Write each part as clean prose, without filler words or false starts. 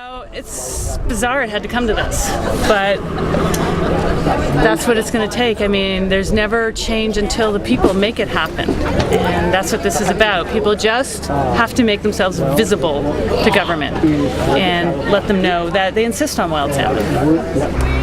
know, it's bizarre it had to come to this, but that's what it's going to take. I mean, there's never change until the people make it happen, and that's what this is about. People just have to make themselves visible to government and let them know that they insist on wild salmon.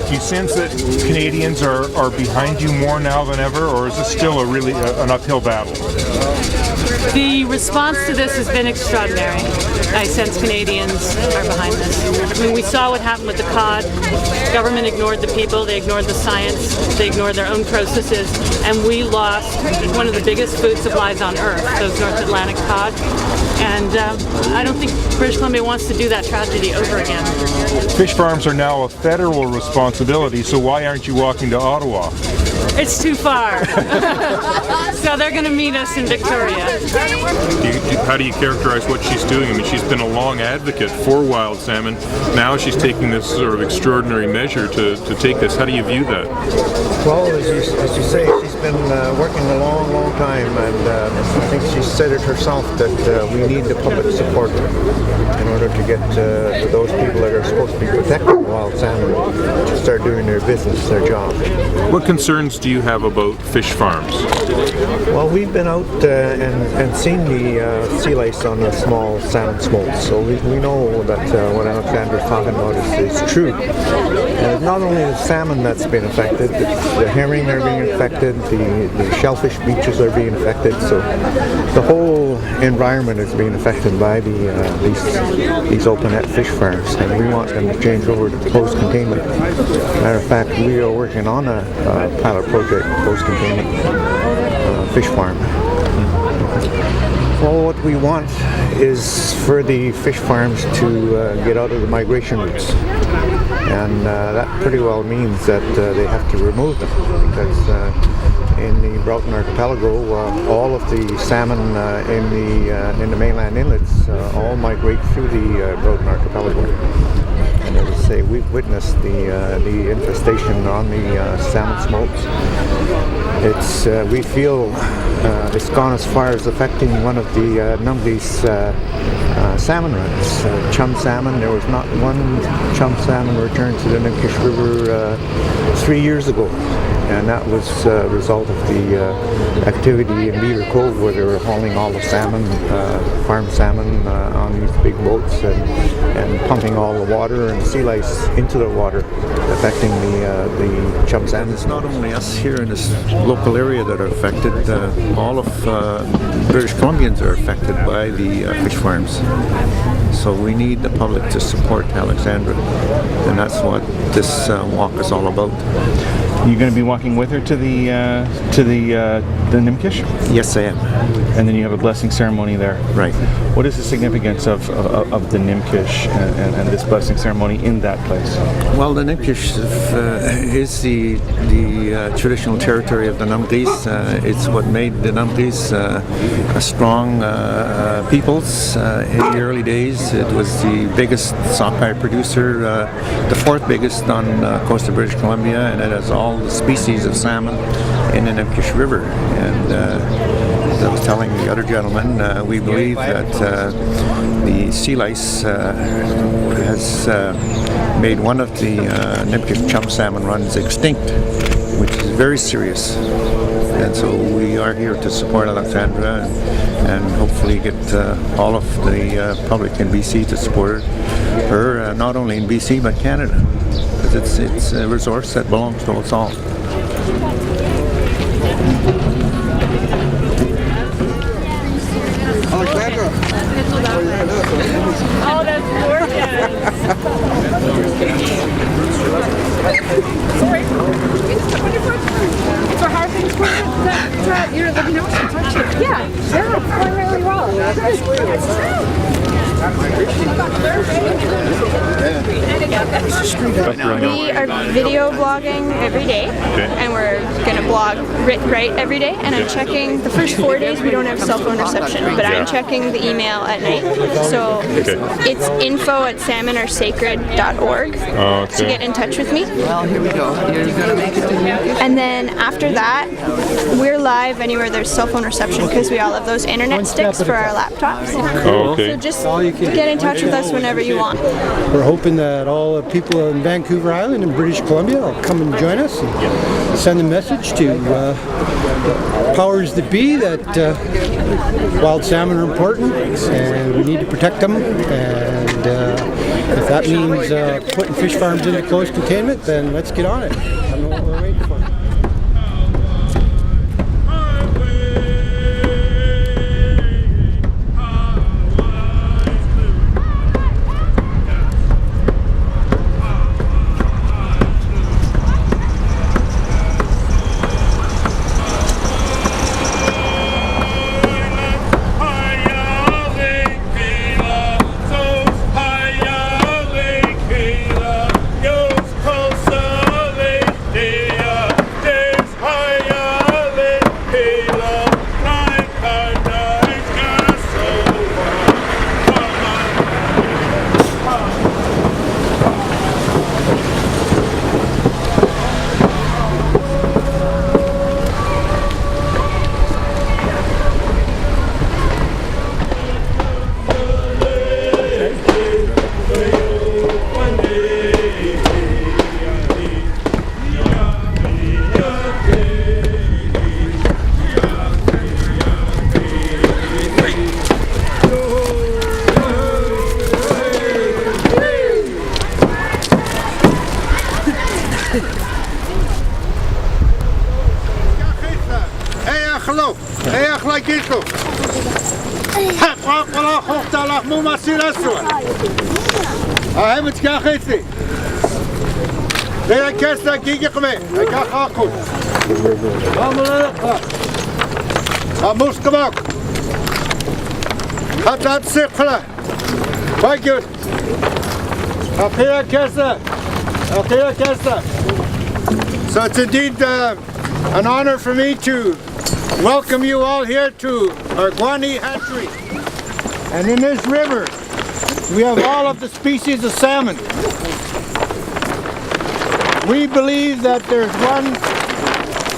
Do you sense that Canadians are behind you more now than ever, or is this still a really an uphill battle? The response to this has been extraordinary. I sense Canadians are behind this. I mean, we saw what happened with the cod. Government ignored the people, they ignored the science, they ignored their own processes, and we lost one of the biggest food supplies on Earth, those North Atlantic cod. And I don't think British Columbia wants to do that tragedy over again. Fish farms are now a federal responsibility, so why aren't you walking to Ottawa? It's too far. So they're going to meet us in Victoria. How do you characterize what she's doing? I mean, she's been a long advocate for wild salmon. Now she's taking this sort of extraordinary measure to take this. How do you view that? Well, as you say, she's been working a long time, and I think she said it herself that we need the public support in order to get to those people that are supposed to be protecting wild salmon to start doing their business, their job. What concerns do you have about fish farms? Well, we've been out and seen the sea lice on the small salmon smolts, so we know that what Alexandra's talking about is true. And it's not only the salmon that's been affected, the herring are being affected, the shellfish beaches are being affected, so the whole environment is being affected by these open net fish farms, and we want them to change over to closed containment. Matter of fact, we are working on a pilot project, closed containment fish farm. Well, what we want is for the fish farms to get out of the migration routes, and that pretty well means that they have to remove them, because in the Broughton Archipelago, all of the salmon in the mainland inlets all migrate through the Broughton Archipelago. And as I say, we've witnessed the infestation on the salmon smolts. We feel it's gone as far as affecting one of the Numbi's salmon runs. Chum salmon, there was not one chum salmon returned to the Nimkish River 3 years ago. And that was a result of the activity in Beaver Cove, where they were hauling all the salmon, farm salmon, on these big boats and pumping all the water and sea lice into the water, affecting the chum salmon. It's not only us here in this local area that are affected. All of British Columbians are affected by the fish farms. So we need the public to support Alexandra, and that's what this walk is all about. You're going to be walking with her to the Nimkish? Yes, I am. And then you have a blessing ceremony there. Right. What is the significance of the Nimkish and this blessing ceremony in that place? Well, the Nimkish is the traditional territory of the Numbi's. It's what made the Numbi's a strong peoples in the early days. It was the biggest sockeye producer, the fourth biggest on the coast of British Columbia, and it has all the species of salmon in the Nimkish River. And as I was telling the other gentleman, we believe that the sea lice has made one of the Nimkish chum salmon runs extinct, which is very serious. And so we are here to support Alexandra and hopefully get all of the public in BC to support her, not only in BC but Canada, because it's a resource that belongs to us all. Alexandra! Oh, that's gorgeous! Sorry. We are video blogging every day, and we're going to blog right every day, and I'm checking, the first 4 days we don't have cell phone reception, but I'm checking the email at night, so it's info@salmonaresacred.org to get in touch with me. Well, here we go. You're going to make it to Nimkish? And then after that, we're live anywhere there's cell phone reception because we all have those internet sticks for our laptops. Okay. So just get in touch with us whenever you want. We're hoping that all the people in Vancouver Island and British Columbia will come and join us and send a message to powers that be that wild salmon are important and we need to protect them. And if that means putting fish farms into closed containment, then let's get on it. I don't know what we're waiting for. So it's indeed an honor for me to welcome you all here to our Guani hatchery. And in this river, we have all of the species of salmon. We believe that there's one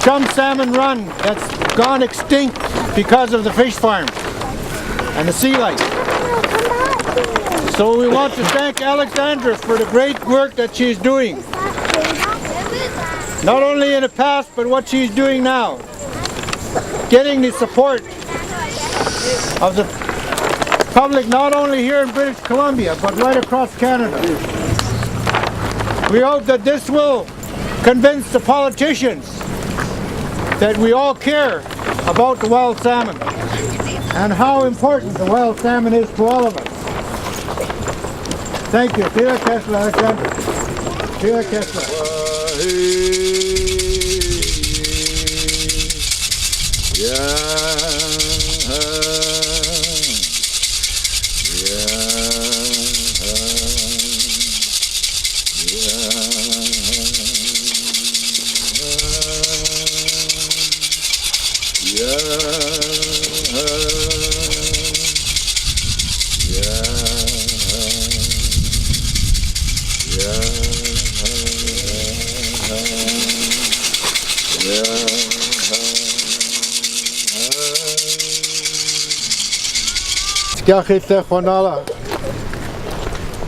chum salmon run that's gone extinct because of the fish farms and the sea lice. So we want to thank Alexandra for the great work that she's doing. Not only in the past, but what she's doing now. Getting the support of the public, not only here in British Columbia, but right across Canada. We hope that this will convince the politicians that we all care about the wild salmon and how important the wild salmon is to all of us. Thank you. Tila Kessler, Alexandra. Tila Kessler. Gachite Juanala.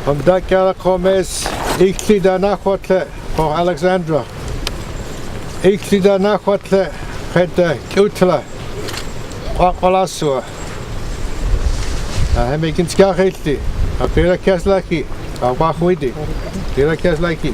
Amdakala Comes, Ixida Nahuatle for Alexandra. Ixida Nahuatle, Pete, Sointula, Wapalasua. Hemikin Skachiti, a Pira Keslaki, a Wahwidi, Pira Keslaki.